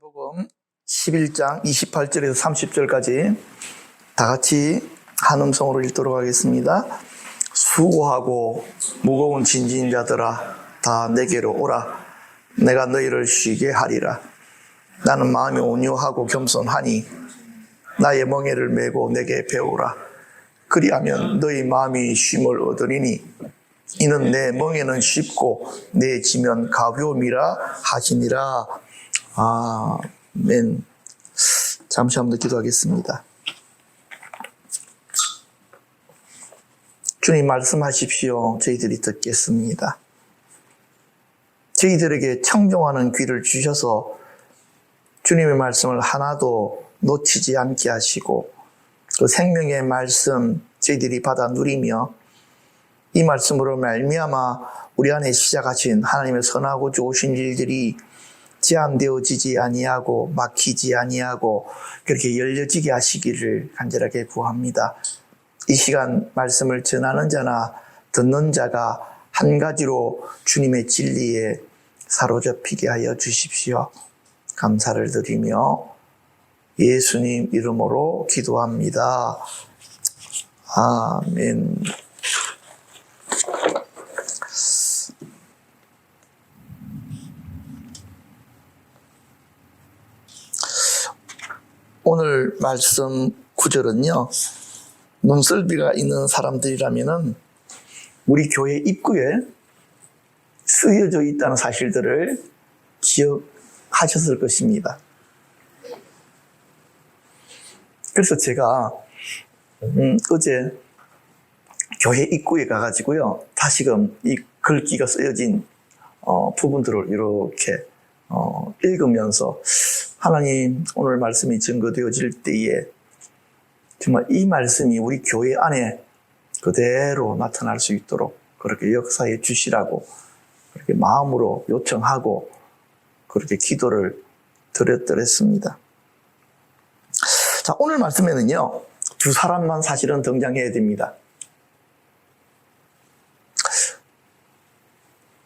마태복음 11장 28절에서 30절까지 다 같이 한 음성으로 읽도록 하겠습니다. 수고하고 무거운 짐진 자들아 다 내게로 오라. 내가 너희를 쉬게 하리라. 나는 마음이 온유하고 겸손하니 나의 멍에를 메고 내게 배우라. 그리하면 너희 마음이 쉼을 얻으리니 이는 내 멍에는 쉽고 내 지면 가벼움이라 하시니라. 아멘. 잠시 한번 더 기도하겠습니다. 주님 말씀하십시오. 저희들이 듣겠습니다. 저희들에게 청종하는 귀를 주셔서 주님의 말씀을 하나도 놓치지 않게 하시고 그 생명의 말씀 저희들이 받아 누리며 이 말씀으로 말미암아 우리 안에 시작하신 하나님의 선하고 좋으신 일들이 제한되어지지 아니하고 막히지 아니하고 그렇게 열려지게 하시기를 간절하게 구합니다. 이 시간 말씀을 전하는 자나 듣는 자가 한 가지로 주님의 진리에 사로잡히게 하여 주십시오. 감사를 드리며 예수님 이름으로 기도합니다. 아멘. 오늘 말씀 구절은요, 눈썰비가 있는 사람들이라면은 우리 교회 입구에 쓰여져 있다는 사실들을 기억하셨을 것입니다. 그래서 제가 어제 교회 입구에 가가지고요, 다시금 이 글귀가 쓰여진 부분들을 이렇게 읽으면서 하나님 오늘 말씀이 증거되어질 때에 정말 이 말씀이 우리 교회 안에 그대로 나타날 수 있도록 그렇게 역사해 주시라고 그렇게 마음으로 요청하고 그렇게 기도를 드렸더랬습니다. 자, 오늘 말씀에는요, 두 사람만 사실은 등장해야 됩니다.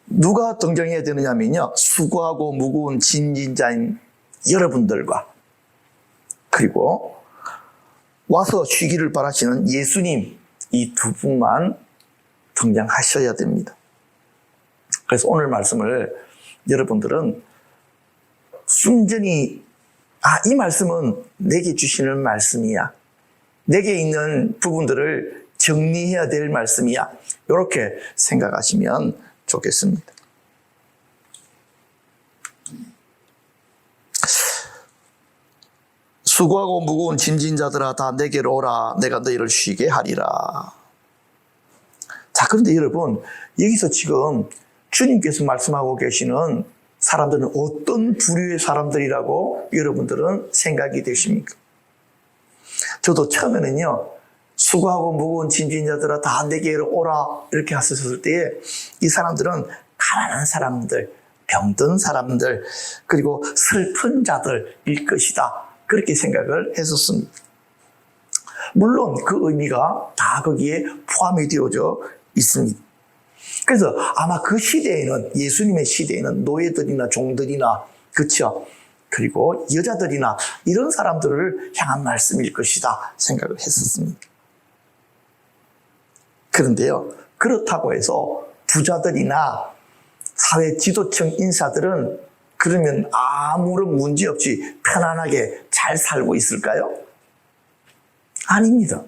누가 등장해야 되느냐면요, 수고하고 무거운 짐진 자인 여러분들과 그리고 와서 쉬기를 바라시는 예수님, 이 두 분만 등장하셔야 됩니다. 그래서 오늘 말씀을 여러분들은 순전히 이 말씀은 내게 주시는 말씀이야, 내게 있는 부분들을 정리해야 될 말씀이야, 이렇게 생각하시면 좋겠습니다. 수고하고 무거운 짐진 자들아 다 내게로 오라. 내가 너희를 쉬게 하리라. 자, 그런데 여러분, 여기서 지금 주님께서 말씀하고 계시는 사람들은 어떤 부류의 사람들이라고 여러분들은 생각이 되십니까? 저도 처음에는요, 수고하고 무거운 짐진 자들아 다 내게로 오라 이렇게 하셨을 때에 이 사람들은 가난한 사람들, 병든 사람들, 그리고 슬픈 자들일 것이다, 그렇게 생각을 했었습니다. 물론 그 의미가 다 거기에 포함이 되어져 있습니다. 그래서 아마 그 시대에는, 예수님의 시대에는 노예들이나 종들이나, 그렇죠, 그리고 여자들이나 이런 사람들을 향한 말씀일 것이다 생각을 했었습니다. 그런데요, 그렇다고 해서 부자들이나 사회 지도층 인사들은 그러면 아무런 문제 없이 편안하게 잘 살고 있을까요? 아닙니다.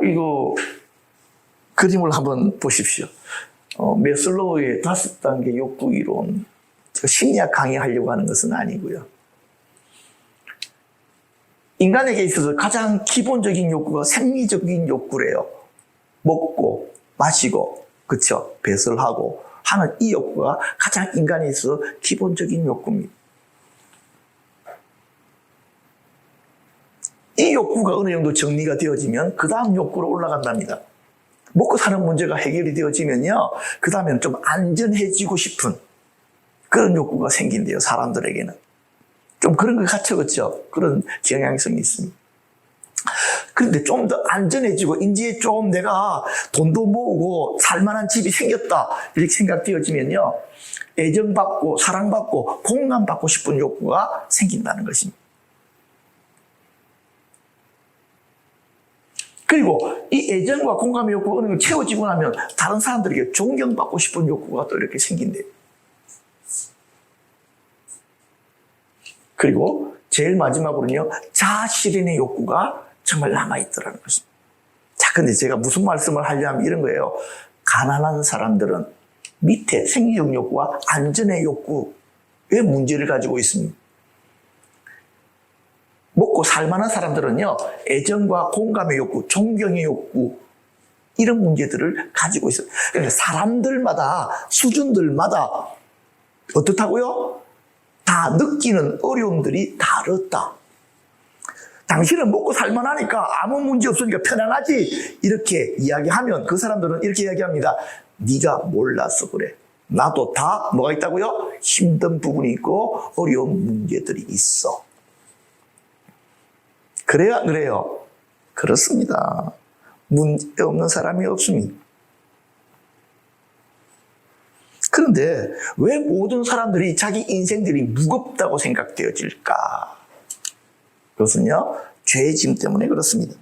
이거 그림을 한번 보십시오. 메슬로우의 5단계 욕구 이론, 제가 심리학 강의하려고 하는 것은 아니고요. 인간에게 있어서 가장 기본적인 욕구가 생리적인 욕구래요. 먹고 마시고, 그쵸, 배설하고 하는 이 욕구가 가장 인간에 있어서 기본적인 욕구입니다. 이 욕구가 어느 정도 정리가 되어지면 그 다음 욕구로 올라간답니다. 먹고 사는 문제가 해결이 되어지면요, 그 다음에는 좀 안전해지고 싶은 그런 욕구가 생긴대요, 사람들에게는. 좀 그런 것 같죠, 그렇죠? 그런 경향성이 있습니다. 그런데 좀 더 안전해지고 이제 좀 내가 돈도 모으고 살만한 집이 생겼다 이렇게 생각되어지면요, 애정받고 사랑받고 공감받고 싶은 욕구가 생긴다는 것입니다. 그리고 이 애정과 공감의 욕구가 어느 걸 채워지고 나면 다른 사람들에게 존경받고 싶은 욕구가 또 이렇게 생긴대요. 그리고 제일 마지막으로는요, 자아실현의 욕구가 정말 남아있더라는 것입니다. 자, 근데 제가 무슨 말씀을 하려면 이런 거예요. 가난한 사람들은 밑에 생리적 욕구와 안전의 욕구의 문제를 가지고 있습니다. 먹고 살만한 사람들은요, 애정과 공감의 욕구, 존경의 욕구, 이런 문제들을 가지고 있어요. 그러니까 사람들마다, 수준들마다 어떻다고요? 다 느끼는 어려움들이 다르다. 당신은 먹고 살만하니까 아무 문제 없으니까 편안하지, 이렇게 이야기하면 그 사람들은 이렇게 이야기합니다. 네가 몰라서 그래. 나도 다 뭐가 있다고요? 힘든 부분이 있고 어려운 문제들이 있어. 그래요, 안 그래요? 그렇습니다. 문제 없는 사람이 없습니다. 그런데 왜 모든 사람들이 자기 인생들이 무겁다고 생각되어질까? 그것은요, 죄의 짐 때문에 그렇습니다.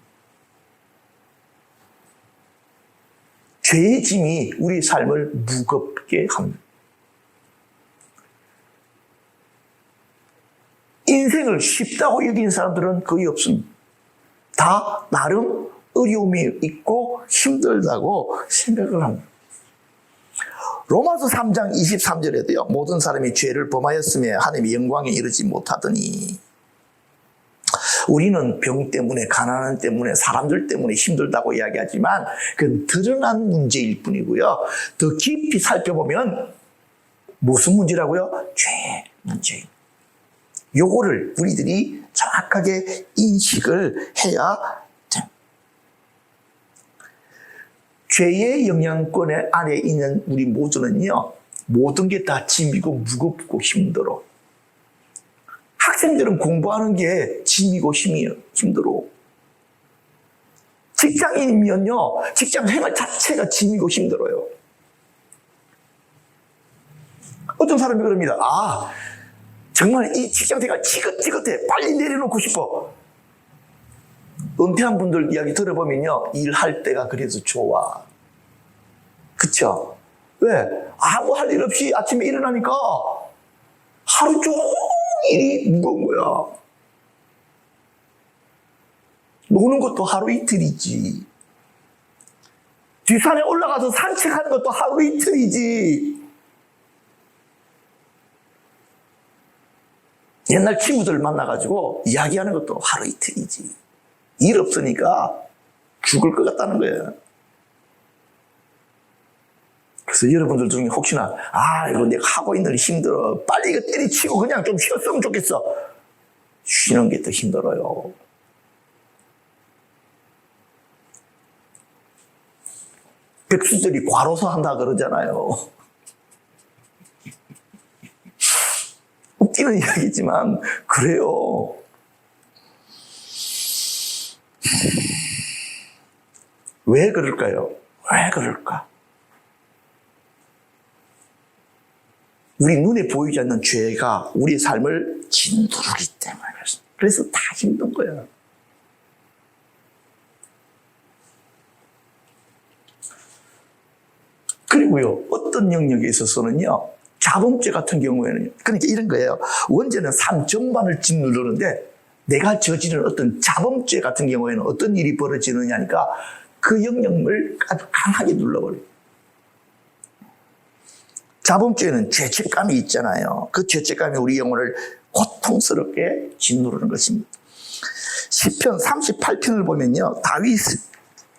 죄의 짐이 우리 삶을 무겁게 합니다. 인생을 쉽다고 여긴 사람들은 거의 없습니다. 다 나름 어려움이 있고 힘들다고 생각을 합니다. 로마서 3장 23절에도요. 모든 사람이 죄를 범하였으며 하나님의 영광에 이르지 못하더니, 우리는 병 때문에, 가난 때문에, 사람들 때문에 힘들다고 이야기하지만 그건 드러난 문제일 뿐이고요. 더 깊이 살펴보면 무슨 문제라고요? 죄의 문제입니다. 요거를 우리들이 정확하게 인식을 해야 됩니다. 죄의 영향권 안에 있는 우리 모두는요, 모든 게 다 짐이고 무겁고 힘들어. 학생들은 공부하는 게 짐이고 힘들어. 직장인이면요, 직장 생활 자체가 짐이고 힘들어요. 어떤 사람이 그럽니다. 정말 이 직장 생활 지긋지긋해. 빨리 내려놓고 싶어. 은퇴한 분들 이야기 들어보면요, 일할 때가 그래서 좋아. 그쵸? 왜? 아무 할 일 없이 아침에 일어나니까 하루 종일이 무거운 거야. 노는 것도 하루 이틀이지. 뒷산에 올라가서 산책하는 것도 하루 이틀이지. 옛날 친구들 만나가지고 이야기하는 것도 하루 이틀이지. 일 없으니까 죽을 것 같다는 거예요. 그래서 여러분들 중에 혹시나 이거 내가 하고 있는 일 힘들어. 빨리 이거 때리치고 그냥 좀 쉬었으면 좋겠어. 쉬는 게 더 힘들어요. 백수들이 과로사 한다 그러잖아요. 웃기는 이야기지만 그래요. 왜 그럴까요? 왜 그럴까? 우리 눈에 보이지 않는 죄가 우리 삶을 짓누르기 때문에 그렇습니다. 그래서 다 힘든 거야. 그리고요, 어떤 영역에 있어서는요, 자범죄 같은 경우에는, 그러니까 이런 거예요. 원죄는 삶 전반을 짓누르는데 내가 저지른 어떤 자범죄 같은 경우에는 어떤 일이 벌어지느냐니까 그 영역을 아주 강하게 눌러버려요. 자범죄는 죄책감이 있잖아요. 그 죄책감이 우리 영혼을 고통스럽게 짓누르는 것입니다. 시편 38편을 보면요, 다윗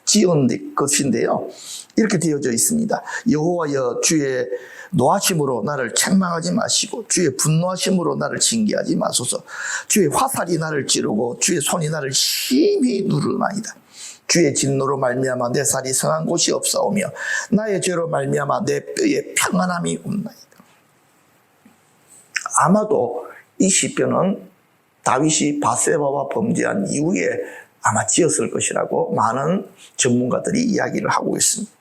지은 것인데요, 이렇게 되어져 있습니다. 여호와여, 주의 노하심으로 나를 책망하지 마시고 주의 분노하심으로 나를 징계하지 마소서. 주의 화살이 나를 찌르고 주의 손이 나를 심히 누르나이다. 주의 진노로 말미암아 내 살이 성한 곳이 없사오며 나의 죄로 말미암아 내 뼈에 평안함이 없나이다. 아마도 이 시편은 다윗이 밧세바와 범죄한 이후에 아마 지었을 것이라고 많은 전문가들이 이야기를 하고 있습니다.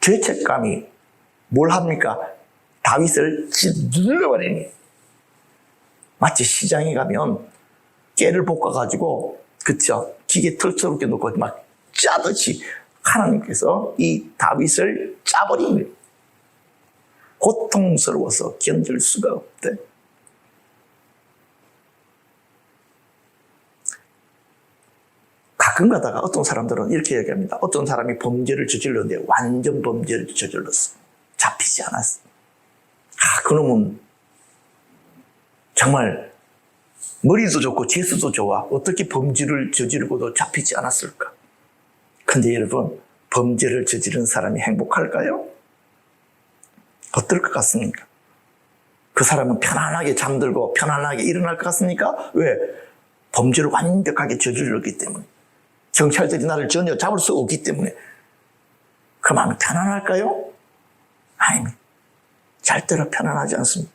죄책감이 뭘 합니까? 다윗을 눌러버리는 거예요. 마치 시장에 가면 깨를 볶아가지고, 그쵸? 기계 털처럼 놓고 막 짜듯이 하나님께서 이 다윗을 짜버린 거예요. 고통스러워서 견딜 수가 없대. 가끔 가다가 어떤 사람들은 이렇게 얘기합니다. 어떤 사람이 범죄를 저질렀는데 완전 범죄를 저질렀어. 잡히지 않았어. 그놈은 정말 머리도 좋고 재수도 좋아. 어떻게 범죄를 저지르고도 잡히지 않았을까? 근데 여러분, 범죄를 저지른 사람이 행복할까요? 어떨 것 같습니까? 그 사람은 편안하게 잠들고 편안하게 일어날 것 같습니까? 왜? 범죄를 완벽하게 저질렀기 때문에. 경찰들이 나를 전혀 잡을 수 없기 때문에. 그 마음이 편안할까요? 아닙니다. 절대로 편안하지 않습니다.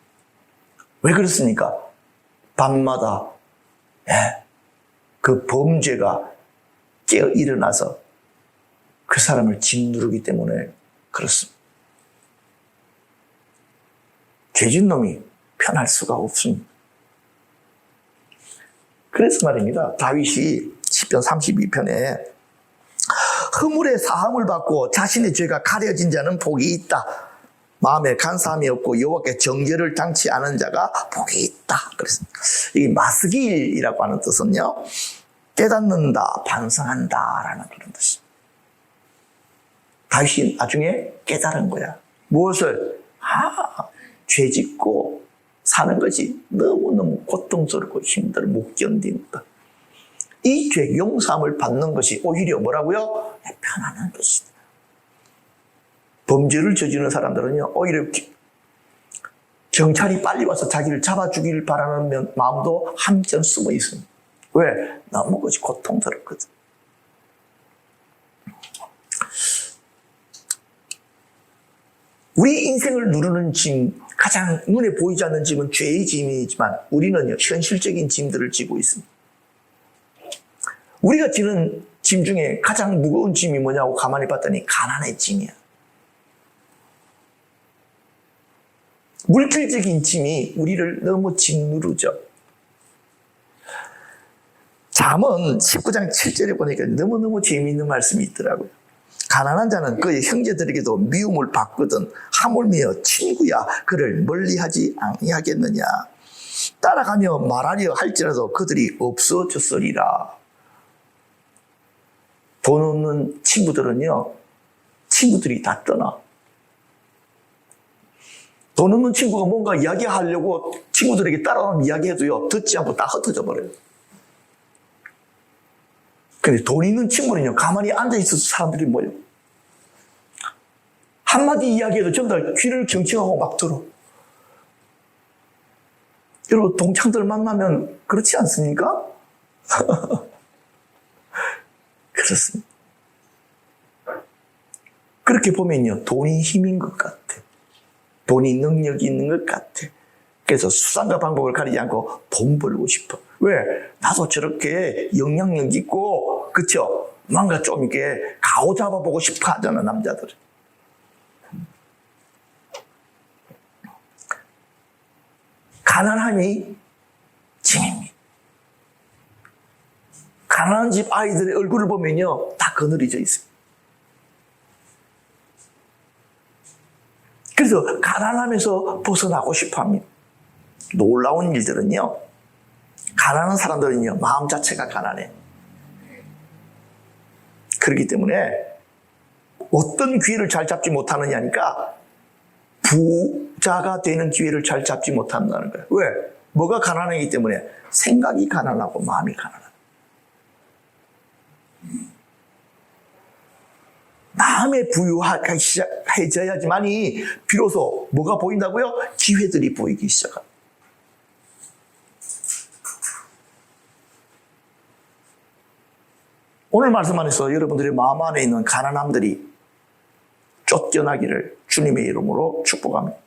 왜 그렇습니까? 밤마다 그 범죄가 깨어 일어나서 그 사람을 짓누르기 때문에 그렇습니다. 죄진 놈이 편할 수가 없습니다. 그래서 말입니다. 다윗이 시편 32편에 허물의 사함을 받고 자신의 죄가 가려진 자는 복이 있다. 마음에 간사함이 없고 여호와께 정죄를 당치 않은 자가 복이 있다. 그랬습니다. 이 마스길이라고 하는 뜻은요, 깨닫는다, 반성한다라는 그런 뜻입니다. 다윗이 나중에 깨달은 거야. 무엇을? 죄 짓고 사는 것이 너무너무 고통스럽고 힘들어 못 견딘다. 이 죄 용서함을 받는 것이 오히려 뭐라고요? 편안한 것이다. 범죄를 저지르는 사람들은요, 오히려 경찰이 빨리 와서 자기를 잡아주기를 바라는 마음도 한편 숨어 있습니다. 왜? 너무 그것이 고통스럽거든. 우리 인생을 누르는 짐, 가장 눈에 보이지 않는 짐은 죄의 짐이지만 우리는요, 현실적인 짐들을 지고 있습니다. 우리가 지는 짐 중에 가장 무거운 짐이 뭐냐고 가만히 봤더니 가난의 짐이야. 물질적인 짐이 우리를 너무 짓누르죠. 잠언 19장 7절에 보니까 너무너무 재미있는 말씀이 있더라고요. 가난한 자는 그의 형제들에게도 미움을 받거든 하물며 친구야 그를 멀리하지 아니하겠느냐. 따라가며 말하려 할지라도 그들이 없어졌으리라. 돈 없는 친구들은요, 친구들이 다 떠나. 돈 없는 친구가 뭔가 이야기하려고 친구들에게 따라오는 이야기해도요, 듣지 않고 다 흩어져 버려요. 근데 돈 있는 친구는요, 가만히 앉아있어서 사람들이 뭐예요? 한마디 이야기해도 전부 다 귀를 경청하고 막 들어. 여러분, 동창들 만나면 그렇지 않습니까? 그렇습니다. 그렇게 보면요, 돈이 힘인 것 같아. 돈이 능력이 있는 것 같아. 그래서 수단과 방법을 가리지 않고 돈 벌고 싶어. 왜? 나도 저렇게 영향력 있고, 그쵸? 뭔가 좀 이렇게 가오 잡아보고 싶어 하잖아, 남자들은. 가난함이 짐입니다. 가난한 집 아이들의 얼굴을 보면요, 다 거느리져 있어요. 그래서 가난함에서 벗어나고 싶어 합니다. 놀라운 일들은요, 가난한 사람들은요, 마음 자체가 가난해. 그렇기 때문에 어떤 기회를 잘 잡지 못하느냐니까 부자가 되는 기회를 잘 잡지 못한다는 거예요. 왜? 뭐가 가난하기 때문에? 생각이 가난하고 마음이 가난하다. 마음에 부유해져야지만이 비로소 뭐가 보인다고요? 기회들이 보이기 시작합니다. 오늘 말씀 안에서 여러분들의 마음 안에 있는 가난함들이 쫓겨나기를 주님의 이름으로 축복합니다.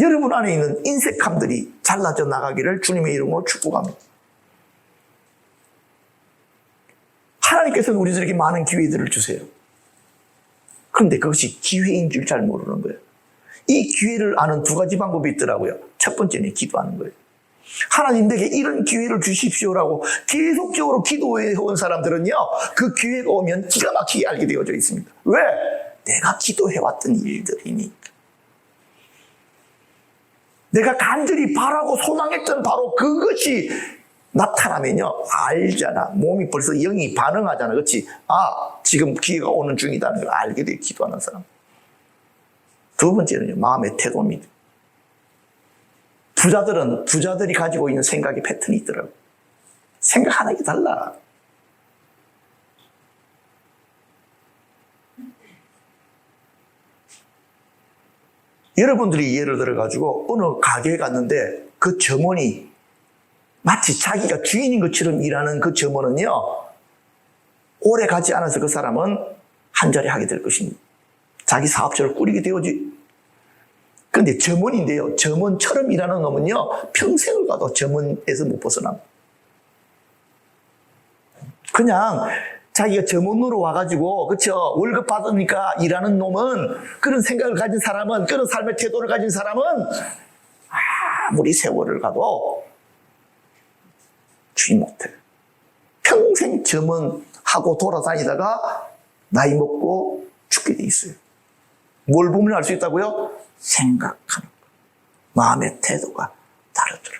여러분 안에 있는 인색함들이 잘라져 나가기를 주님의 이름으로 축복합니다. 하나님께서는 우리들에게 많은 기회들을 주세요. 그런데 그것이 기회인 줄 잘 모르는 거예요. 이 기회를 아는 두 가지 방법이 있더라고요. 첫 번째는 기도하는 거예요. 하나님 내게 이런 기회를 주십시오라고 계속적으로 기도해 온 사람들은요, 그 기회가 오면 기가 막히게 알게 되어져 있습니다. 왜? 내가 기도해왔던 일들이니까. 내가 간절히 바라고 소망했던 바로 그것이 나타나면요, 알잖아. 몸이 벌써 영이 반응하잖아. 그렇지? 아, 지금 기회가 오는 중이다는 걸 알게 돼, 기도하는 사람. 두 번째는요, 마음의 태도입니다. 부자들이 가지고 있는 생각의 패턴이 있더라고요. 생각하는 게 달라. 여러분들이 예를 들어가지고 어느 가게에 갔는데 그 점원이 마치 자기가 주인인 것처럼 일하는 그 점원은요, 오래 가지 않아서 그 사람은 한 자리 하게 될 것입니다. 자기 사업처를 꾸리게 되어지. 그런데 점원인데요, 점원처럼 일하는 놈은요, 평생을 가도 점원에서 못 벗어납니다. 그냥 자기가 점원으로 와가지고, 그쵸, 월급 받으니까 일하는 놈은, 그런 생각을 가진 사람은, 그런 삶의 태도를 가진 사람은 아무리 세월을 가도 주인 못해. 평생 점원하고 돌아다니다가 나이 먹고 죽게 돼 있어요. 뭘 보면 알 수 있다고요? 생각하는 거. 마음의 태도가 다르더라.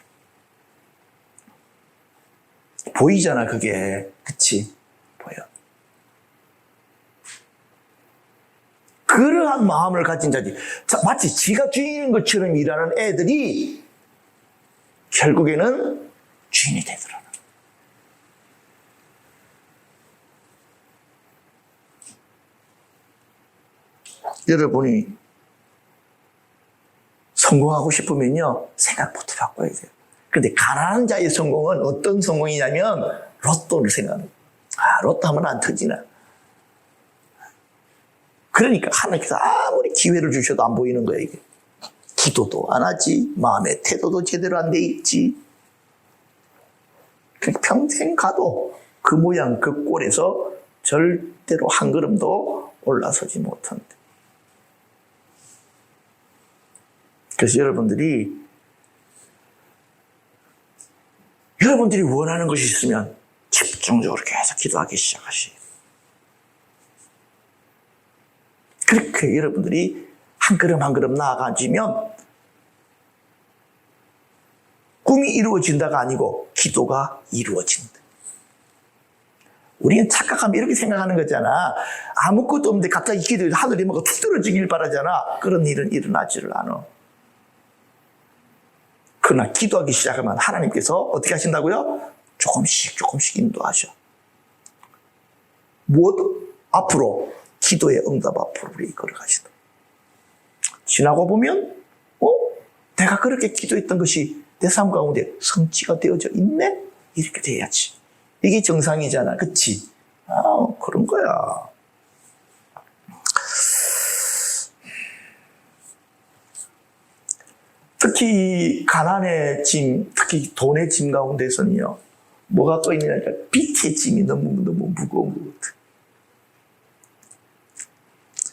보이잖아, 그게. 그치? 보여. 그러한 마음을 가진 자지. 마치 지가 주인인 것처럼 일하는 애들이 결국에는 주인이 되더라. 여러분이 성공하고 싶으면요, 생각부터 바꿔야 돼요. 그런데 가난한 자의 성공은 어떤 성공이냐면 로또를 생각하는 거예요. 아, 로또 하면 안 터지나. 그러니까 하나님께서 아무리 기회를 주셔도 안 보이는 거예요, 이게. 기도도 안 하지, 마음의 태도도 제대로 안 돼 있지. 평생 가도 그 모양 그 꼴에서 절대로 한 걸음도 올라서지 못한대. 그래서 여러분들이 원하는 것이 있으면 집중적으로 계속 기도하기 시작하시. 그렇게 여러분들이 한 걸음 한 걸음 나아가지면 꿈이 이루어진다가 아니고 기도가 이루어진다. 우리는 착각하면 이렇게 생각하는 거잖아. 아무것도 없는데 갑자기 기도해서 하늘이 뭐가 툭 떨어지길 바라잖아. 그런 일은 일어나지를 않아. 그러나 기도하기 시작하면 하나님께서 어떻게 하신다고요? 조금씩 인도하셔. 앞으로 기도의 응답 앞으로 우리 걸어가시다. 지나고 보면 내가 그렇게 기도했던 것이 내 삶 가운데 성취가 되어져 있네? 이렇게 돼야지. 이게 정상이잖아. 그치? 그런 거야. 특히 가난의 짐, 특히 돈의 짐 가운데서는요, 뭐가 또 있느냐니까 빚의 짐이 너무 무거운 것 같아.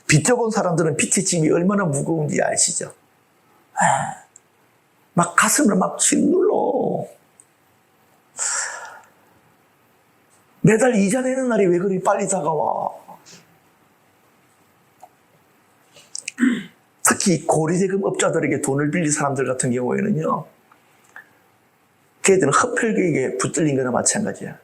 빚져본 사람들은 빚의 짐이 얼마나 무거운지 아시죠? 막 가슴을 막 짓눌러. 매달 이자 내는 날이 왜 그리 빨리 다가와? 특히 고리대금 업자들에게 돈을 빌린 사람들 같은 경우에는요, 걔들은 흡혈귀에게 붙들린 거나 마찬가지야.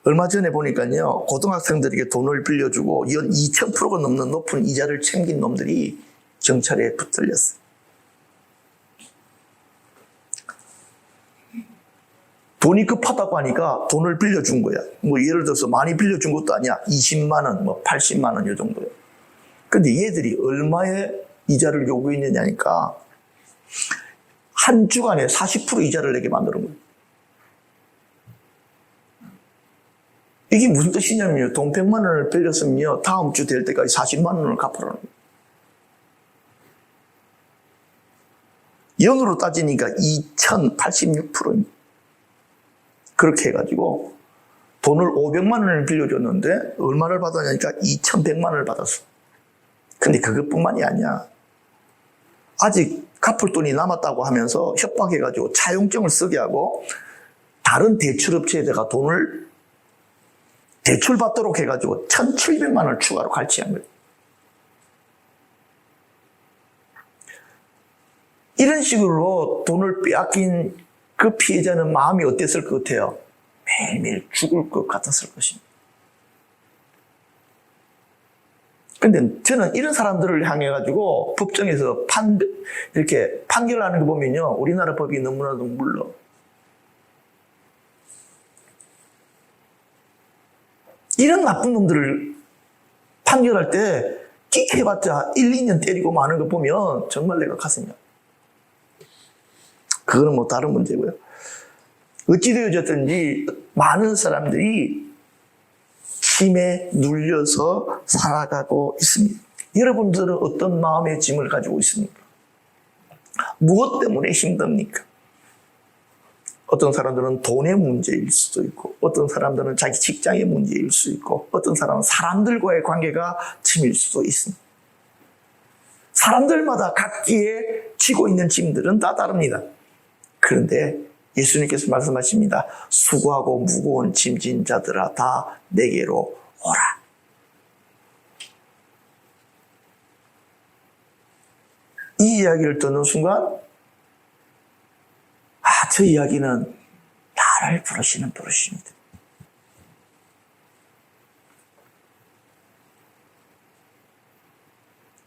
얼마 전에 보니까요, 고등학생들에게 돈을 빌려주고 연 2000%가 넘는 높은 이자를 챙긴 놈들이 경찰에 붙들렸어. 돈이 급하다고 하니까 돈을 빌려준 거야. 뭐 예를 들어서 많이 빌려준 것도 아니야. 20만 원, 뭐 80만 원 이 정도야. 근데 얘들이 얼마의 이자를 요구했느냐니까 한 주간에 40% 이자를 내게 만드는 거예요. 이게 무슨 뜻이냐면요, 돈 100만 원을 빌렸으면요, 다음 주 될 때까지 40만 원을 갚으라는 거예요. 연으로 따지니까 2086%입니다. 그렇게 해가지고 돈을 500만 원을 빌려줬는데 얼마를 받았냐니까 2,100만 원을 받았어. 근데 그것뿐만이 아니야. 아직 갚을 돈이 남았다고 하면서 협박해가지고 차용증을 쓰게 하고 다른 대출업체에다가 돈을 대출받도록 해가지고 1,700만 원을 추가로 갈취한 거예요. 이런 식으로 돈을 빼앗긴 그 피해자는 마음이 어땠을 것 같아요? 매일매일 죽을 것 같았을 것입니다. 근데 저는 이런 사람들을 향해가지고 법정에서 이렇게 판결하는 거 보면요. 우리나라 법이 너무나도 물러. 이런 나쁜 놈들을 판결할 때 끽 해봤자 1, 2년 때리고 마는 거 보면 정말 내가 가슴이 아파. 그거는 뭐 다른 문제고요. 어찌되어졌든지 많은 사람들이 짐에 눌려서 살아가고 있습니다. 여러분들은 어떤 마음의 짐을 가지고 있습니까? 무엇 때문에 힘듭니까? 어떤 사람들은 돈의 문제일 수도 있고, 어떤 사람들은 자기 직장의 문제일 수 있고, 어떤 사람은 사람들과의 관계가 짐일 수도 있습니다. 사람들마다 각기에 지고 있는 짐들은 다 다릅니다. 그런데 예수님께서 말씀하십니다. 수고하고 무거운 짐진 자들아 다 내게로 오라. 이 이야기를 듣는 순간 저 이야기는 나를 부르시는 부르심이다.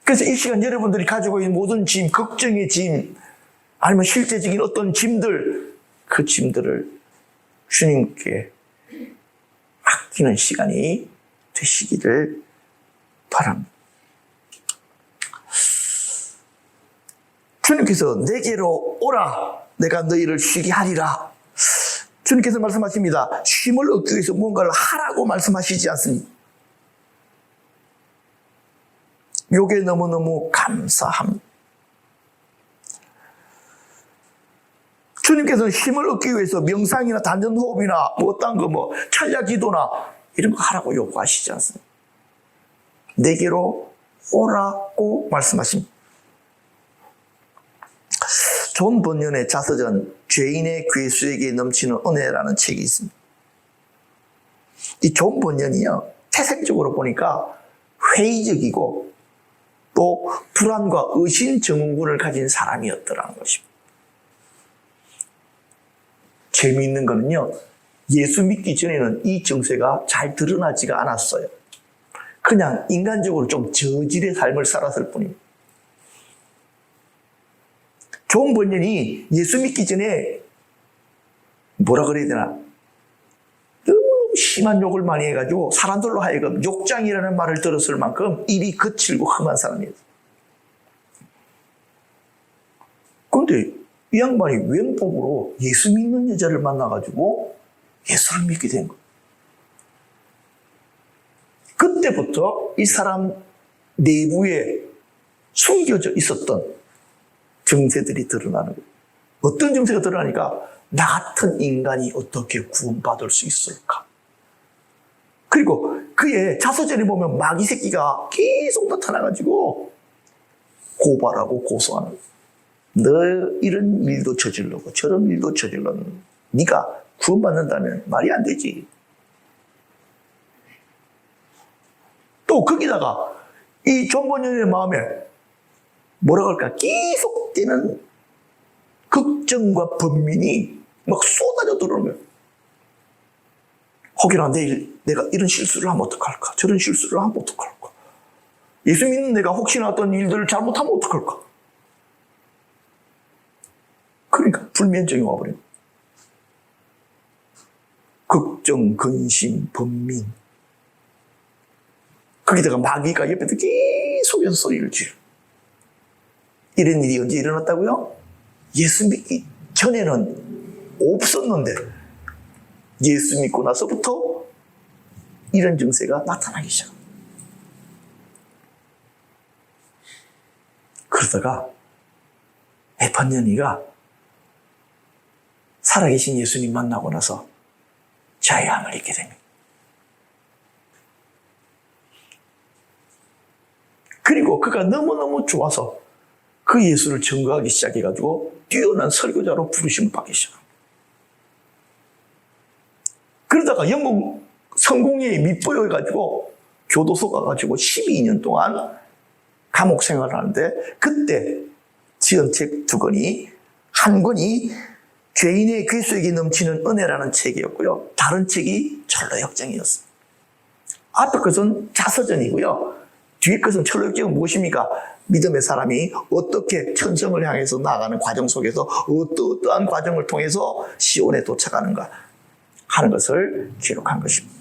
그래서 이 시간 여러분들이 가지고 있는 모든 짐, 걱정의 짐, 아니면 실제적인 어떤 짐들, 그 짐들을 주님께 맡기는 시간이 되시기를 바랍니다. 주님께서 내게로 오라. 내가 너희를 쉬게 하리라. 주님께서 말씀하십니다. 쉼을 얻기 위해서 뭔가를 하라고 말씀하시지 않습니다. 요게 너무너무 감사합니다. 주님께서는 쉼을 얻기 위해서 명상이나 단전호흡이나 어떤 거 찬야기도나 이런 거 하라고 요구하시지 않습니다. 내게로 오라고 말씀하십니다. 존 번연의 자서전 죄인의 괴수에게 넘치는 은혜라는 책이 있습니다. 이 존 번연이요, 태생적으로 보니까 회의적이고 또 불안과 의심 증후군을 가진 사람이었더라는 것입니다. 재미있는 거는요, 예수 믿기 전에는 이 정세가 잘 드러나지가 않았어요. 그냥 인간적으로 좀 저질의 삶을 살았을 뿐입니다. 존 번연이 예수 믿기 전에 뭐라 그래야 되나, 너무 심한 욕을 많이 해가지고 사람들로 하여금 욕장이라는 말을 들었을 만큼 입이 거칠고 험한 사람이었어요. 그런데 이 양반이 웬법으로 예수 믿는 여자를 만나가지고 예수를 믿게 된 거예요. 그때부터 이 사람 내부에 숨겨져 있었던 정세들이 드러나는 거예요. 어떤 정세가 드러나니까 나 같은 인간이 어떻게 구원받을 수 있을까? 그리고 그의 자서전에 보면 마귀 새끼가 계속 나타나가지고 고발하고 고소하는 거예요. 너 이런 일도 저질러고 저런 일도 저질렀는데 네가 구원받는다면 말이 안 되지. 또 거기다가 이 존 번연의 마음에 뭐라 그럴까, 계속되는 걱정과 번민이 막 쏟아져 들어오는 거예요. 혹여나 내일 내가 이런 실수를 하면 어떡할까? 저런 실수를 하면 어떡할까? 예수 믿는 내가 혹시나 어떤 일들을 잘못하면 어떡할까? 그러니까 불면증이 와버린 거예요. 걱정, 근심, 번민. 거기다가 마귀가 옆에서 계속해서 소리를 지르. 이런 일이 언제 일어났다고요? 예수 믿기 전에는 없었는데 예수 믿고 나서부터 이런 증세가 나타나기 시작합니다. 그러다가 에판년이가 살아계신 예수님 만나고 나서 자유함을 잊게 됩니다. 그가 너무너무 좋아서 그 예수를 증거하기 시작해가지고 뛰어난 설교자로 부르심을 받기 시작합니다. 그러다가 영국 성공회에 밑보여가지고 교도소 가가지고 12년 동안 감옥 생활을 하는데, 그때 지은 책 2권이, 한 권이 죄인의 괴수에게 넘치는 은혜라는 책이었고요. 다른 책이 철로역정이었습니다. 앞에 것은 자서전이고요. 뒤에 것은 철로역정은 무엇입니까? 믿음의 사람이 어떻게 천성을 향해서 나아가는 과정 속에서 어떠한 과정을 통해서 시온에 도착하는가 하는 것을 기록한 것입니다.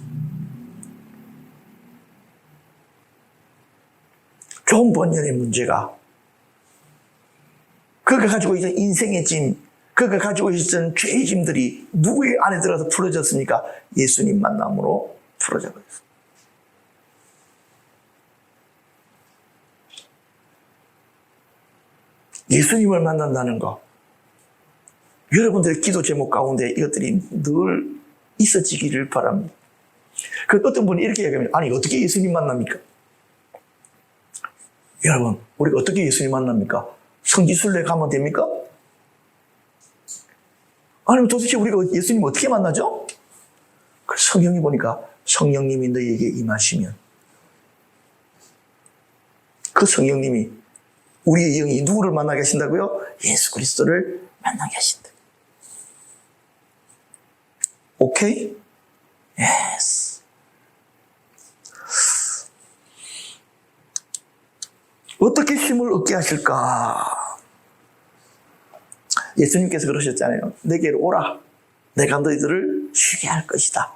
존 번연의 문제가, 그가 가지고 있던 인생의 짐, 그가 가지고 있었던 죄의 짐들이 누구의 안에 들어가서 풀어졌습니까? 예수님 만남으로 풀어져 버렸어요. 예수님을 만난다는 거, 여러분들의 기도 제목 가운데 이것들이 늘 있어지기를 바랍니다. 그 어떤 분이 이렇게 얘기합니다. 아니, 어떻게 예수님 만납니까? 여러분, 우리가 어떻게 예수님 만납니까? 성지순례 가면 됩니까? 아니, 도대체 우리가 예수님 어떻게 만나죠? 성경이 보니까 성령님이 너희에게 임하시면, 그 성령님이 우리의 영이 누구를 만나게 하신다고요? 예수 그리스도를 만나게 하신다. 오케이? 예스. 어떻게 힘을 얻게 하실까? 예수님께서 그러셨잖아요. 내게로 오라. 내가 너희들을 쉬게 할 것이다.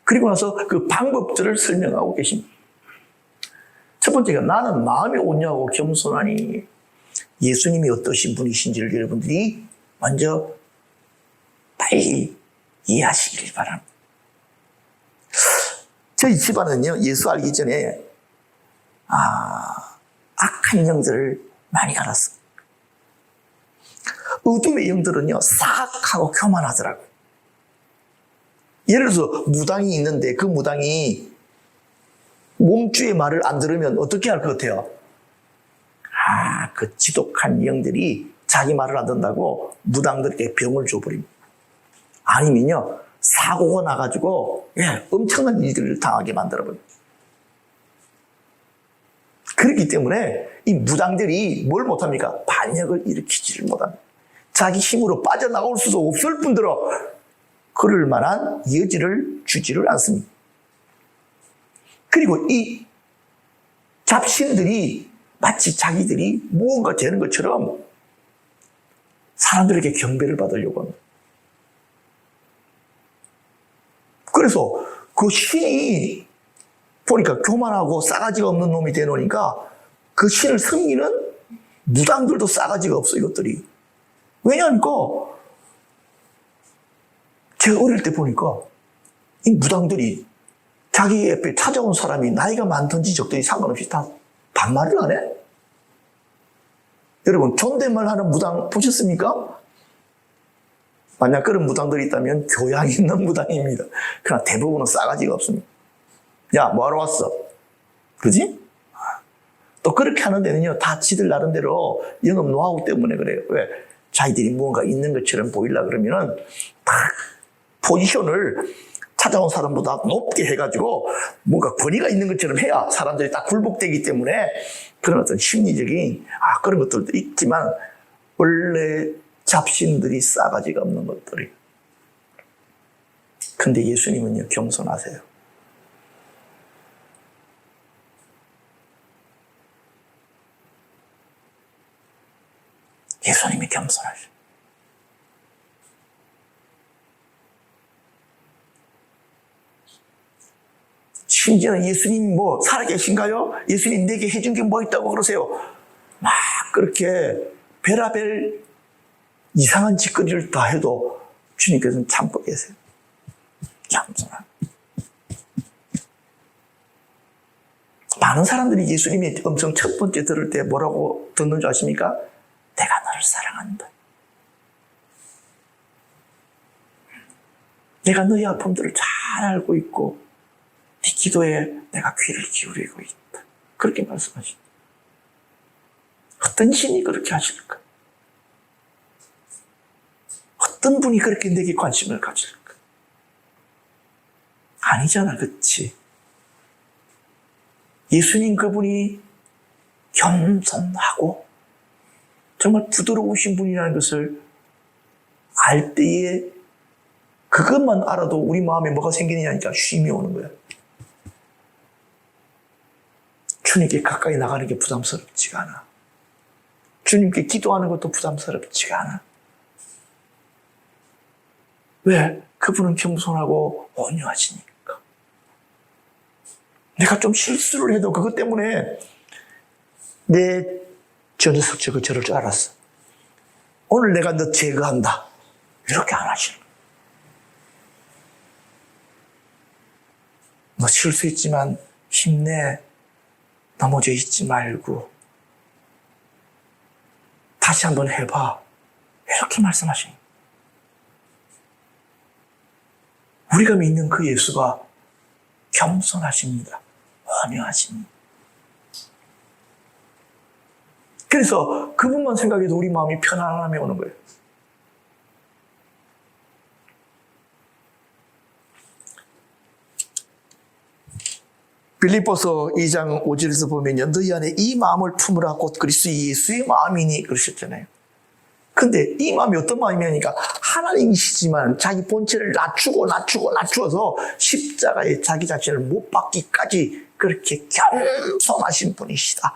그리고 나서 그 방법들을 설명하고 계십니다. 첫 번째가 나는 마음이 온유하고 겸손하니, 예수님이 어떠신 분이신지를 여러분들이 먼저 빨리 이해하시길 바랍니다. 저희 집안은요, 예수 알기 전에 악한 영들을 많이 알았어요. 어둠의 영들은요, 사악하고 교만하더라고요. 예를 들어서 무당이 있는데 그 무당이 몸주의 말을 안 들으면 어떻게 할 것 같아요? 그 지독한 영들이 자기 말을 안 듣는다고 무당들에게 병을 줘버립니다. 아니면요, 사고가 나가지고 엄청난 일들을 당하게 만들어버립니다. 그렇기 때문에 이 무당들이 뭘 못합니까? 반역을 일으키지를 못합니다. 자기 힘으로 빠져나올 수도 없을 뿐더러 그럴 만한 여지를 주지를 않습니다. 그리고 이 잡신들이 마치 자기들이 무언가 되는 것처럼 사람들에게 경배를 받으려고 합니다. 그래서 그 신이 보니까 교만하고 싸가지가 없는 놈이 되놓으니까 그 신을 섬기는 무당들도 싸가지가 없어, 이것들이. 왜냐하니까 제가 어릴 때 보니까 이 무당들이 자기 옆에 찾아온 사람이 나이가 많든지 적든지 상관없이 다 반말을 안 해? 여러분, 존댓말 하는 무당 보셨습니까? 만약 그런 무당들이 있다면 교양 있는 무당입니다. 그러나 대부분은 싸가지가 없습니다. 야, 뭐하러 왔어? 그지? 또 그렇게 하는 데는요, 다 지들 나름대로 영업 노하우 때문에 그래요. 왜? 자기들이 무언가 있는 것처럼 보이려고 그러면은 딱 포지션을 찾아온 사람보다 높게 해가지고 뭔가 권위가 있는 것처럼 해야 사람들이 딱 굴복되기 때문에 그런 어떤 심리적인 그런 것들도 있지만, 원래 잡신들이 싸가지가 없는 것들이. 근데 예수님은요, 겸손하세요. 예수님이 겸손하셔. 심지어는 예수님 살아계신가요? 예수님 내게 해준 게 뭐 있다고 그러세요? 막 그렇게 베라벨 이상한 짓거리를 다 해도 주님께서는 참고 계세요. 겸손한. 많은 사람들이 예수님이 음성 첫 번째 들을 때 뭐라고 듣는 줄 아십니까? 내가 너를 사랑한다. 내가 너의 아픔들을 잘 알고 있고 네 기도에 내가 귀를 기울이고 있다. 그렇게 말씀하십니다. 어떤 신이 그렇게 하실까? 어떤 분이 그렇게 내게 관심을 가질까? 아니잖아, 그치? 예수님 그분이 겸손하고 정말 부드러우신 분이라는 것을 알 때에 그것만 알아도 우리 마음에 뭐가 생기느냐니까 쉼이 오는 거야. 주님께 가까이 나가는 게 부담스럽지가 않아. 주님께 기도하는 것도 부담스럽지가 않아. 왜? 그분은 겸손하고 온유하시니까. 내가 좀 실수를 해도 그것 때문에 저 녀석 저럴 줄 알았어. 오늘 내가 너 제거한다. 이렇게 안 하시는 거야. 너 실수했지만 힘내. 넘어져 있지 말고 다시 한번 해봐. 이렇게 말씀하시는 거예요. 우리가 믿는 그 예수가 겸손하십니다. 온유하십니다. 그래서 그분만 생각해도 우리 마음이 편안함이 오는 거예요. 빌립보서 2장 5절에서 보면요. 너희 안에 이 마음을 품으라 곧 그리스도 예수의 마음이니 그러셨잖아요. 근데 이 마음이 어떤 마음이냐니까 하나님이시지만 자기 본체를 낮추어서 십자가에 자기 자신을 못 박기까지 그렇게 겸손하신 분이시다.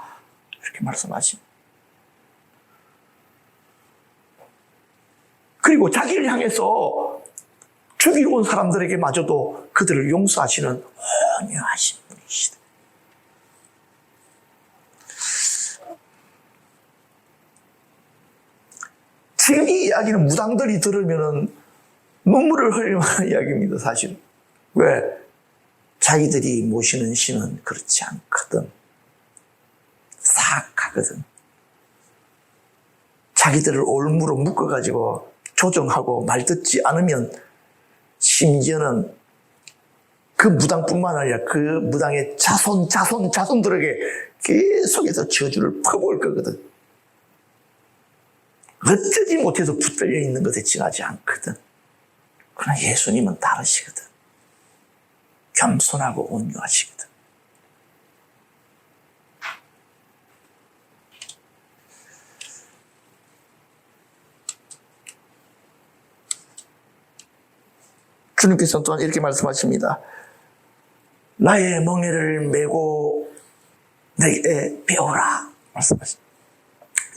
이렇게 말씀하십니다. 그리고 자기를 향해서 죽이러 온 사람들에게 마저도 그들을 용서하시는 온유하신 분이시다. 지금 이 이야기는 무당들이 들으면 눈물을 흘릴 만한 이야기입니다, 사실은. 왜? 자기들이 모시는 신은 그렇지 않거든. 사악하거든. 자기들을 올무로 묶어가지고 조정하고 말 듣지 않으면 심지어는 그 무당뿐만 아니라 그 무당의 자손들에게 계속해서 저주를 퍼부을 거거든. 어쩌지 못해서 붙들려 있는 것에 지나지 않거든. 그러나 예수님은 다르시거든. 겸손하고 온유하시거든. 주님께서는 또한 이렇게 말씀하십니다. 나의 멍에를 메고 내게 배우라 말씀하십니다.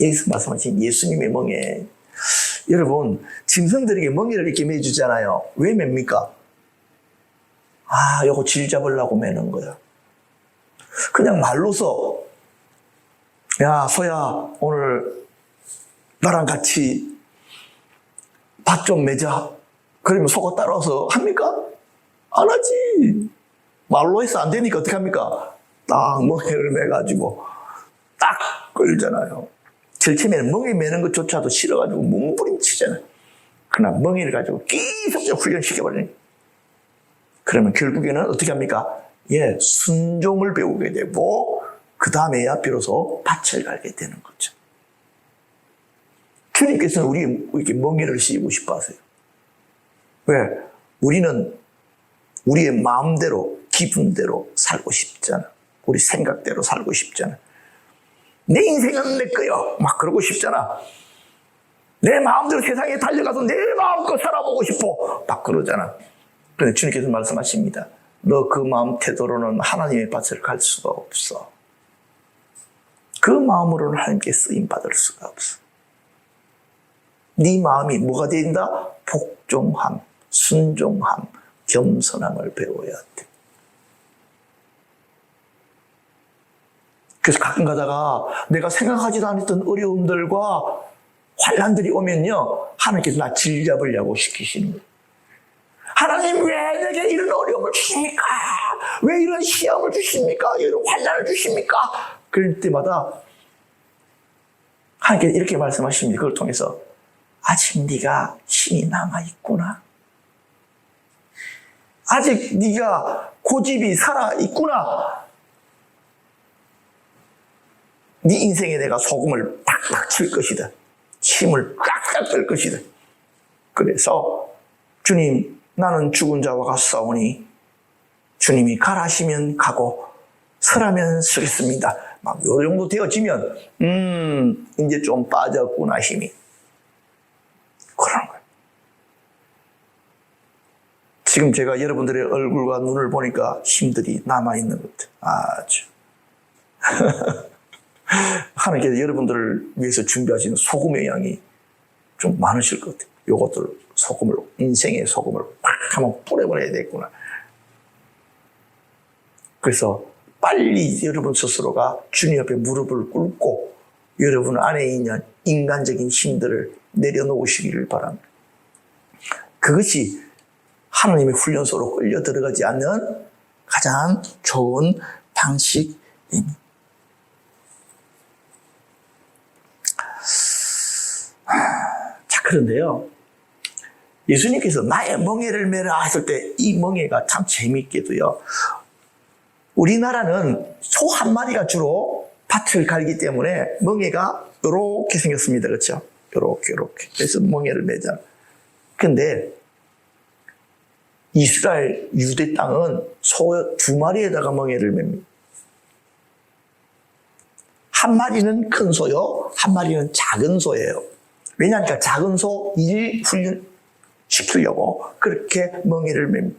여기서 말씀하신 예수님의 멍에. 여러분, 짐승들에게 멍에를 이렇게 매주잖아요. 왜 맵니까? 요거 질 잡으려고 매는 거야. 그냥 말로서 야 소야 오늘 나랑 같이 밥 좀 매자. 그러면 속아 따라와서 합니까? 안 하지. 말로 해서 안 되니까 어떻게 합니까? 딱 멍에를 매가지고 딱 끌잖아요. 절체매는 멍에 매는 것조차도 싫어가지고 몸부림치잖아요. 그러나 멍에를 가지고 계속 훈련시켜버리니 그러면 결국에는 어떻게 합니까? 순종을 배우게 되고 그 다음에야 비로소 밭을 갈게 되는 거죠. 주님께서는 우리에게 멍에를 씌우고 싶어 하세요. 왜? 우리는 우리의 마음대로 기분대로 살고 싶잖아. 우리 생각대로 살고 싶잖아. 내 인생은 내 거요. 막 그러고 싶잖아. 내 마음대로 세상에 달려가서 내 마음껏 살아보고 싶어. 막 그러잖아. 그런데 주님께서 말씀하십니다. 너 그 마음 태도로는 하나님의 밭을 갈 수가 없어. 그 마음으로는 하나님께 쓰임받을 수가 없어. 네 마음이 뭐가 된다? 복종함, 순종함, 겸손함을 배워야 돼. 그래서 가끔 가다가 내가 생각하지도 않았던 어려움들과 환난들이 오면요, 하나님께서 나 질 잡으려고 시키시는 거예요. 하나님 왜 내게 이런 어려움을 주십니까? 왜 이런 시험을 주십니까? 이런 환난을 주십니까? 그럴 때마다 하나님께서 이렇게 말씀하십니다. 그걸 통해서 아직 네가 힘이 남아있구나. 아직 네가 고집이 살아있구나. 네 인생에 내가 소금을 팍팍 칠 것이다. 침을 꽉꽉 뺄 것이다. 그래서 주님, 나는 죽은 자와 같사오니 주님이 가라시면 가고 서라면 서겠습니다. 막 요 정도 되어지면 이제 좀 빠졌구나 힘이. 그런 거예요. 지금 제가 여러분들의 얼굴과 눈을 보니까 힘들이 남아있는 것 같아요. 아주. 하나님께서 여러분들을 위해서 준비하신 소금의 양이 좀 많으실 것 같아요. 요것들 소금을, 인생의 소금을 팍 한번 뿌려버려야 되겠구나. 그래서 빨리 여러분 스스로가 주님 앞에 무릎을 꿇고 여러분 안에 있는 인간적인 힘들을 내려놓으시기를 바랍니다. 그것이 하나님의 훈련소로 끌려 들어가지 않는 가장 좋은 방식입니다. 자, 그런데요, 예수님께서 나의 멍에를 메라 했을 때 이 멍에가 참 재미있게도요, 우리나라는 소 한 마리가 주로 밭을 갈기 때문에 멍에가 이렇게 생겼습니다. 그렇죠? 이렇게. 그래서 멍에를 매잖아요. 근데 이스라엘 유대 땅은 소 2마리에다가 멍에를 맵니다. 한 마리는 큰 소요, 한 마리는 작은 소예요. 왜냐하니까 작은 소 일 훈련 시키려고 그렇게 멍에를 맵니다.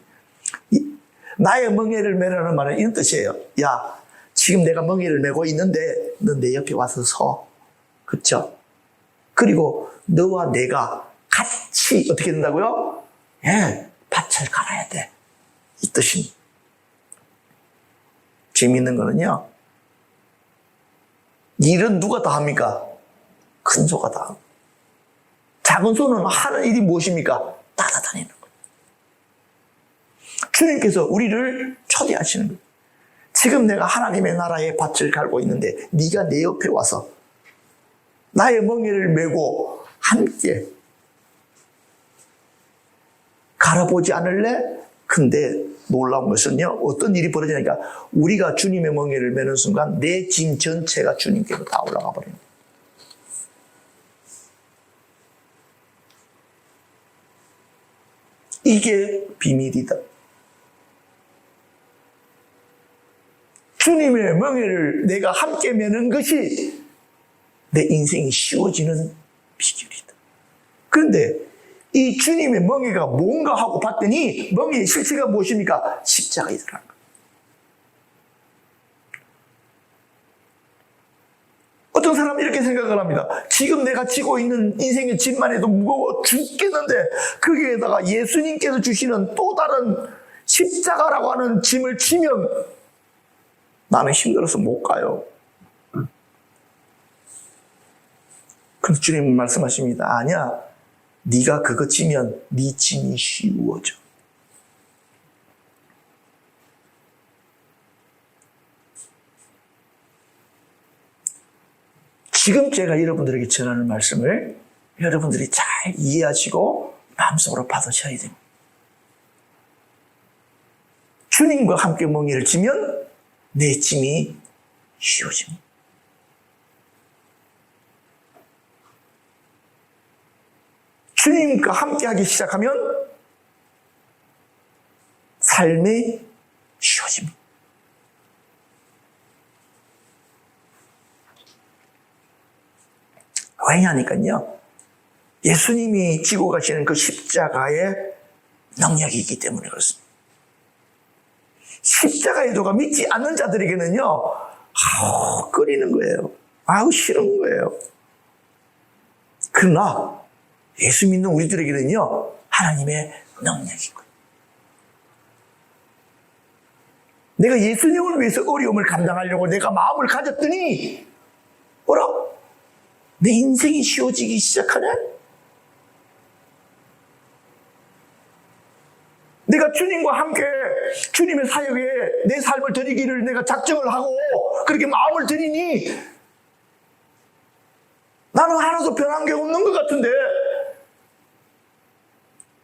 나의 멍에를 매라는 말은 이런 뜻이에요. 야, 지금 내가 멍에를 메고 있는데 너 내 옆에 와서 서. 그렇죠? 그리고 너와 내가 같이 어떻게 된다고요? 예, 밭을 갈아야 돼. 이 뜻입니다. 재미있는 거는요, 일은 누가 다 합니까? 큰 소가 다 하고. 작은 소는 하는 일이 무엇입니까? 따라다니는 거예요. 주님께서 우리를 초대하시는 거예요. 지금 내가 하나님의 나라의 밭을 갈고 있는데 네가 내 옆에 와서 나의 멍에를 메고 함께 갈아보지 않을래? 근데 놀라운 것은요, 어떤 일이 벌어지니까 우리가 주님의 멍에를 메는 순간 내 짐 전체가 주님께로 다 올라가 버립니다. 이게 비밀이다. 주님의 멍에를 내가 함께 메는 것이 내 인생이 쉬워지는 비결이다. 그런데 이 주님의 멍에가 뭔가 하고 봤더니 멍에의 실체가 무엇입니까? 십자가이더라는 거예요. 어떤 사람은 이렇게 생각을 합니다. 지금 내가 지고 있는 인생의 짐만 해도 무거워 죽겠는데 거기에다가 예수님께서 주시는 또 다른 십자가라고 하는 짐을 지면 나는 힘들어서 못 가요. 그런데 주님은 말씀하십니다. 아니야. 네가 그거 지면 네 짐이 쉬워져. 지금 제가 여러분들에게 전하는 말씀을 여러분들이 잘 이해하시고 마음속으로 받으셔야 됩니다. 주님과 함께 멍에를 지면 내 짐이 쉬워집니다. 주님과 함께하기 시작하면 삶이 쉬워집니다. 왜냐하니까요, 예수님이 지고 가시는 그 십자가의 능력이 있기 때문에 그렇습니다. 십자가의 도가 믿지 않는 자들에게는요, 꺼리는 거예요. 싫은 거예요. 그러나 예수 믿는 우리들에게는요, 하나님의 능력이고요. 내가 예수님을 위해서 어려움을 감당하려고 내가 마음을 가졌더니 뭐라? 내 인생이 쉬워지기 시작하네? 내가 주님과 함께 주님의 사역에 내 삶을 드리기를 내가 작정을 하고 그렇게 마음을 드리니 나는 하나도 변한 게 없는 것 같은데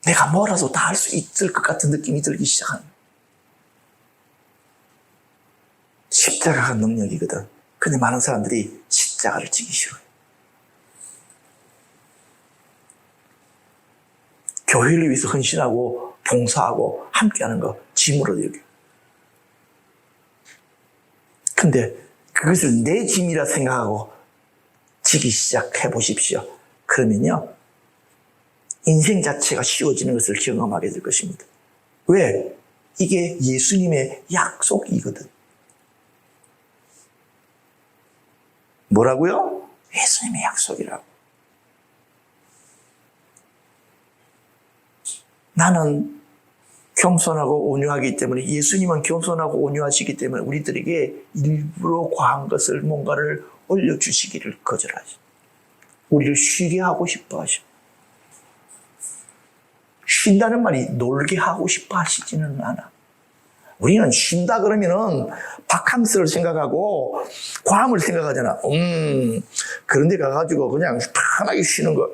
내가 뭐라도 다 할 수 있을 것 같은 느낌이 들기 시작합니다. 십자가가 능력이거든. 근데 많은 사람들이 십자가를 지기 싫어요. 교회를 위해서 헌신하고 봉사하고 함께하는 거 짐으로 여겨요. 근데 그것을 내 짐이라 생각하고 지기 시작해 보십시오. 그러면요, 인생 자체가 쉬워지는 것을 경험하게 될 것입니다. 왜? 이게 예수님의 약속이거든. 뭐라고요? 예수님의 약속이라고. 나는 겸손하고 온유하기 때문에, 예수님은 겸손하고 온유하시기 때문에 우리들에게 일부러 과한 것을 뭔가를 올려주시기를 거절하죠. 우리를 쉬게 하고 싶어 하죠. 쉰다는 말이 놀게 하고 싶어 하시지는 않아. 우리는 쉰다 그러면은 바캉스를 생각하고 과함을 생각하잖아. 그런 데 가가지고 그냥 편하게 쉬는 거.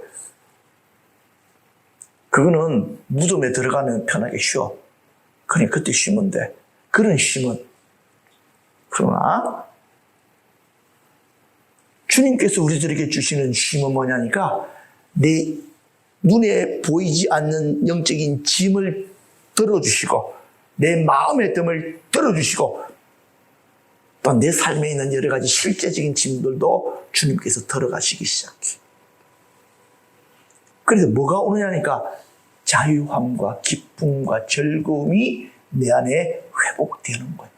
그거는 무덤에 들어가면 편하게 쉬어. 그냥 그때 쉬면 돼. 그런 쉼은. 그러나 주님께서 우리들에게 주시는 쉼은 뭐냐니까, 내 눈에 보이지 않는 영적인 짐을 들어주시고, 내 마음의 뜸을 들어주시고, 또 내 삶에 있는 여러 가지 실제적인 짐들도 주님께서 들어가시기 시작해. 그래서 뭐가 오느냐니까, 자유함과 기쁨과 즐거움이 내 안에 회복되는 거예요.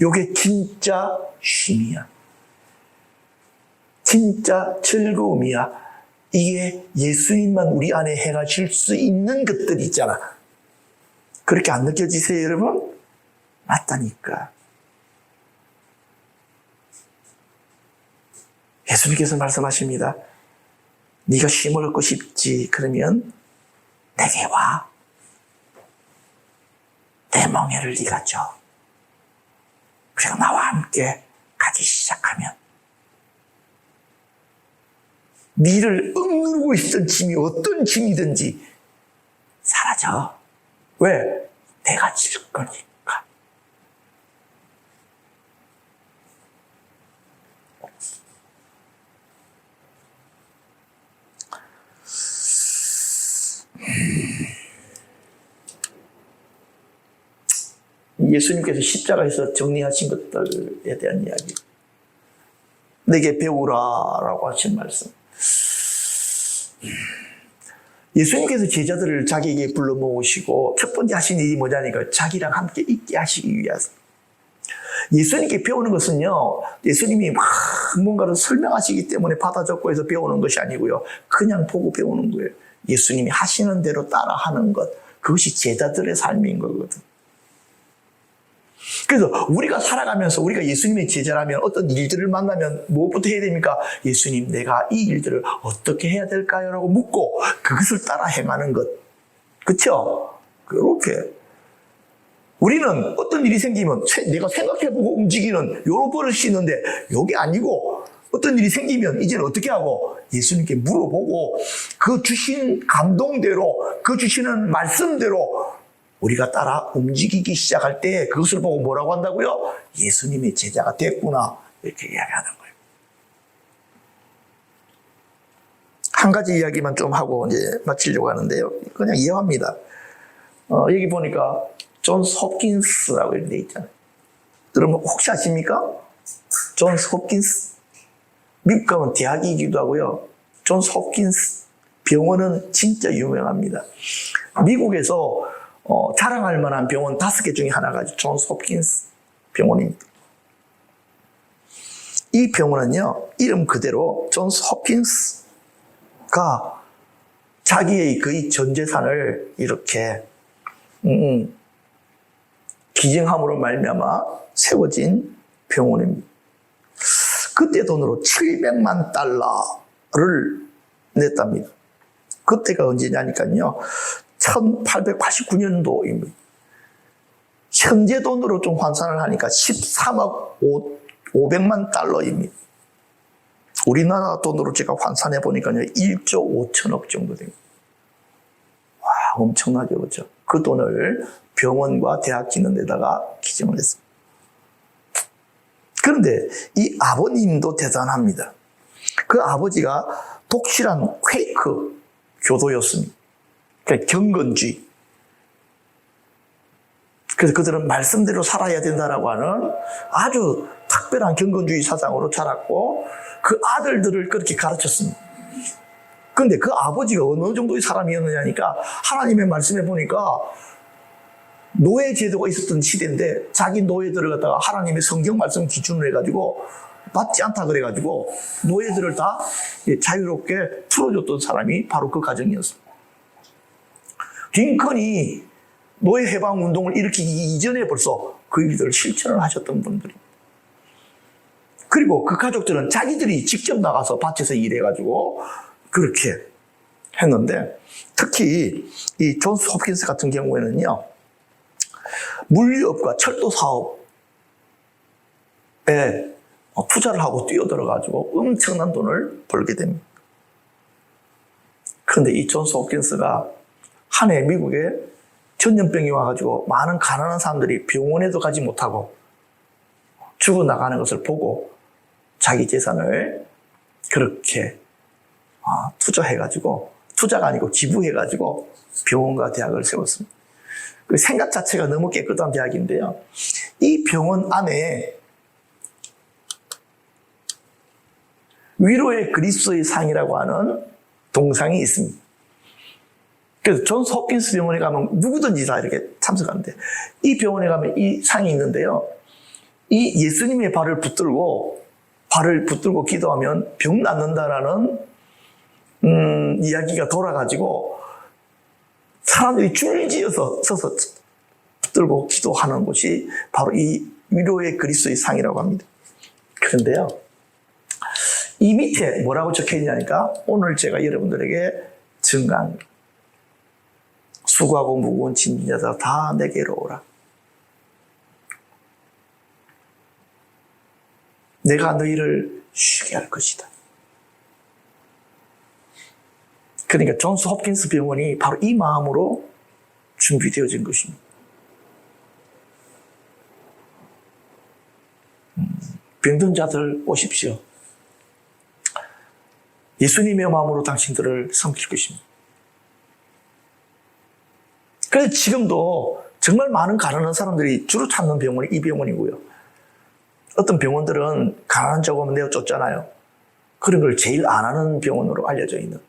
요게 진짜 쉼이야. 진짜 즐거움이야. 이게 예수님만 우리 안에 행하실 수 있는 것들이 있잖아. 그렇게 안 느껴지세요, 여러분? 맞다니까. 예수님께서 말씀하십니다. 네가 쉼을 얻고 싶지? 그러면 내게 와. 내 멍에를 네가 져. 그리고 나와 함께 가기 시작하면 니를 억누르고 있던 짐이 어떤 짐이든지 사라져. 왜? 내가 질 거니까. 예수님께서 십자가에서 정리하신 것들에 대한 이야기. 내게 배우라라고 하신 말씀. 예수님께서 제자들을 자기에게 불러 모으시고 첫 번째 하신 일이 뭐냐니까, 자기랑 함께 있게 하시기 위해서. 예수님께 배우는 것은요, 예수님이 막 뭔가를 설명하시기 때문에 받아 적고 해서 배우는 것이 아니고요, 그냥 보고 배우는 거예요. 예수님이 하시는 대로 따라하는 것, 그것이 제자들의 삶인 거거든. 그래서 우리가 살아가면서 우리가 예수님의 제자라면 어떤 일들을 만나면 무엇부터 해야 됩니까? 예수님, 내가 이 일들을 어떻게 해야 될까요? 라고 묻고 그것을 따라 행하는 것. 그렇죠? 그렇게. 우리는 어떤 일이 생기면 내가 생각해보고 움직이는 요런 버릇이 있는데, 요게 아니고 어떤 일이 생기면 이제는 어떻게 하고 예수님께 물어보고 그 주신 감동대로, 그 주시는 말씀대로 우리가 따라 움직이기 시작할 때 그것을 보고 뭐라고 한다고요? 예수님의 제자가 됐구나, 이렇게 이야기하는 거예요. 한 가지 이야기만 좀 하고 이제 마치려고 하는데요. 그냥 이해합니다. 여기 보니까 존 홉킨스라고 이렇게 돼 있잖아요. 여러분 혹시 아십니까? 존 홉킨스. 미국 가면 대학이기도 하고요. 존 홉킨스 병원은 진짜 유명합니다. 미국에서 자랑할 만한 병원 5개 중에 하나가 존 홉킨스 병원입니다. 이 병원은요, 이름 그대로 존 홉킨스가 자기의 거의 전 재산을 이렇게 기증함으로 말미암아 세워진 병원입니다. 그때 돈으로 700만 달러를 냈답니다. 그때가 언제냐니까요, 1889년도입니다. 현재 돈으로 좀 환산을 하니까 13억 500만 달러입니다. 우리나라 돈으로 제가 환산해 보니까요, 1조 5천억 정도 됩니다. 와, 엄청나죠, 그렇죠? 그 돈을 병원과 대학 짓는 데다가 기증을 했습니다. 그런데 이 아버님도 대단합니다. 그 아버지가 독실한 퀘이크 교도였습니다. 그러니까 경건주의. 그래서 그들은 말씀대로 살아야 된다라고 하는 아주 특별한 경건주의 사상으로 자랐고 그 아들들을 그렇게 가르쳤습니다. 그런데 그 아버지가 어느 정도의 사람이었느냐니까 하나님의 말씀에 보니까 노예 제도가 있었던 시대인데 자기 노예들을 갖다가 하나님의 성경 말씀 기준으로 해가지고 맞지 않다 그래가지고 노예들을 다 자유롭게 풀어줬던 사람이 바로 그 가정이었습니다. 링컨이 노예 해방 운동을 일으키기 이전에 벌써 그 일들을 실천을 하셨던 분들입니다. 그리고 그 가족들은 자기들이 직접 나가서 밭에서 일해가지고 그렇게 했는데 특히 이 존스 홉킨스 같은 경우에는요, 물류업과 철도 사업에 투자를 하고 뛰어들어가지고 엄청난 돈을 벌게 됩니다. 그런데 이 존스 홉킨스가 한 해 미국에 전염병이 와가지고 많은 가난한 사람들이 병원에도 가지 못하고 죽어나가는 것을 보고 자기 재산을 그렇게 투자해가지고, 투자가 아니고 기부해가지고 병원과 대학을 세웠습니다. 그 생각 자체가 너무 깨끗한 대학인데요. 이 병원 안에 위로의 그리스도의 상이라고 하는 동상이 있습니다. 그래서 존스 홉킨스 병원에 가면 누구든지 다 이렇게 참석하는데 이 병원에 가면 이 상이 있는데요. 이 예수님의 발을 붙들고 기도하면 병 낫는다라는 이야기가 돌아가지고 사람들이 줄지어서 서서 붙들고 기도하는 곳이 바로 이 위로의 그리스도의 상이라고 합니다. 그런데요, 이 밑에 뭐라고 적혀 있냐니까 오늘 제가 여러분들에게 증거합니다. 수고하고 무거운 짐진 자들아 다 내게로 오라. 내가 너희를 쉬게 할 것이다. 그러니까 존스 홉킨스 병원이 바로 이 마음으로 준비되어진 것입니다. 병든 자들 오십시오. 예수님의 마음으로 당신들을 섬길 것입니다. 그래서 지금도 정말 많은 가난한 사람들이 주로 찾는 병원이 이 병원이고요. 어떤 병원들은 가난한 자고 내어 쫓잖아요. 그런 걸 제일 안 하는 병원으로 알려져 있는.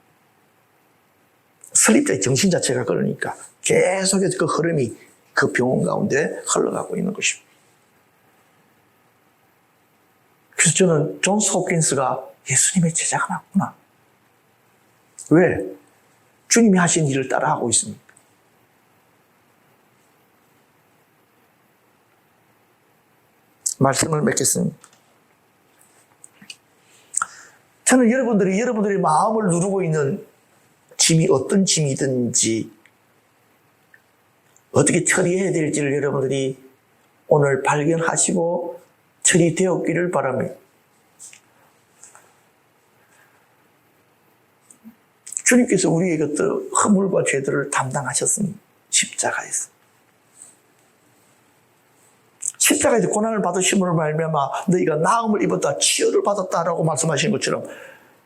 설립자의 정신 자체가 그러니까 계속해서 그 흐름이 그 병원 가운데 흘러가고 있는 것입니다. 그래서 저는 존스 홉킨스가 예수님의 제자가 맞구나. 왜? 주님이 하신 일을 따라하고 있습니다. 말씀을 맺겠습니다. 저는 여러분들이 마음을 누르고 있는 짐이 어떤 짐이든지 어떻게 처리해야 될지를 여러분들이 오늘 발견하시고 처리되었기를 바랍니다. 주님께서 우리의 것들 허물과 죄들을 담당하셨습니다. 십자가에서. 십자가에서 고난을 받으심으로 말미암아 너희가 나음을 입었다, 치유를 받았다라고 말씀하신 것처럼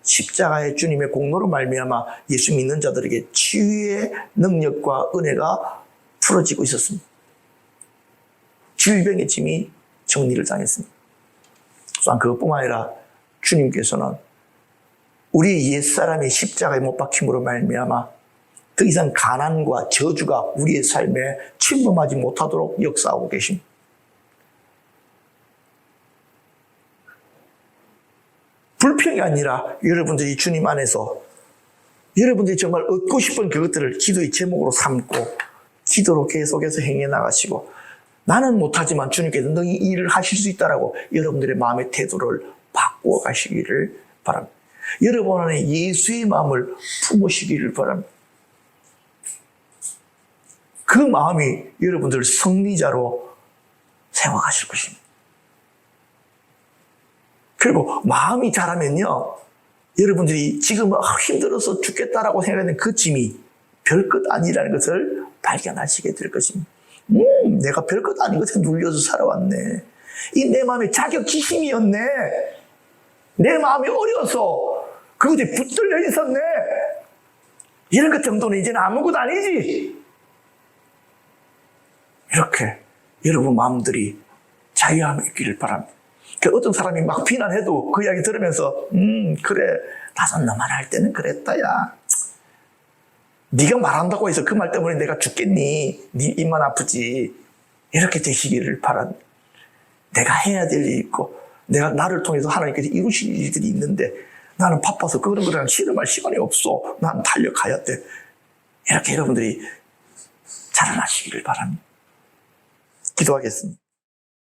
십자가의 주님의 공로로 말미암아 예수 믿는 자들에게 치유의 능력과 은혜가 풀어지고 있었습니다. 질병의 짐이 정리를 당했습니다. 또한 그것뿐만 아니라 주님께서는 우리 옛사람의 십자가에 못 박힘으로 말미암아 더 이상 가난과 저주가 우리의 삶에 침범하지 못하도록 역사하고 계십니다. 불평이 아니라 여러분들이 주님 안에서 여러분들이 정말 얻고 싶은 그것들을 기도의 제목으로 삼고 기도로 계속해서 행해 나가시고 나는 못하지만 주님께서 너희 일을 하실 수 있다라고 여러분들의 마음의 태도를 바꾸어 가시기를 바랍니다. 여러분 안에 예수의 마음을 품으시기를 바랍니다. 그 마음이 여러분들을 승리자로 세워가실 것입니다. 그리고 마음이 자라면요, 여러분들이 지금 힘들어서 죽겠다라고 생각하는 그 짐이 별것 아니라는 것을 발견하시게 될 것입니다. 내가 별것 아닌 것에 눌려서 살아왔네. 이 내 마음에 자격지심이었네. 내 마음이 어려서 그것에 붙들려 있었네. 이런 것 정도는 이제는 아무것도 아니지. 이렇게 여러분 마음들이 자유함이 있기를 바랍니다. 어떤 사람이 막 비난해도 그 이야기 들으면서 그래, 나도 너만 할 때는 그랬다 야. 네가 말한다고 해서 그 말 때문에 내가 죽겠니? 네 입만 아프지. 이렇게 되시기를 바랍니다. 내가 해야 될 일이 있고 내가 나를 통해서 하나님께서 이루실 일들이 있는데 나는 바빠서 그런 거랑 실험할 시간이 없어. 난 달려가야 돼. 이렇게 여러분들이 자라나시기를 바랍니다. 기도하겠습니다.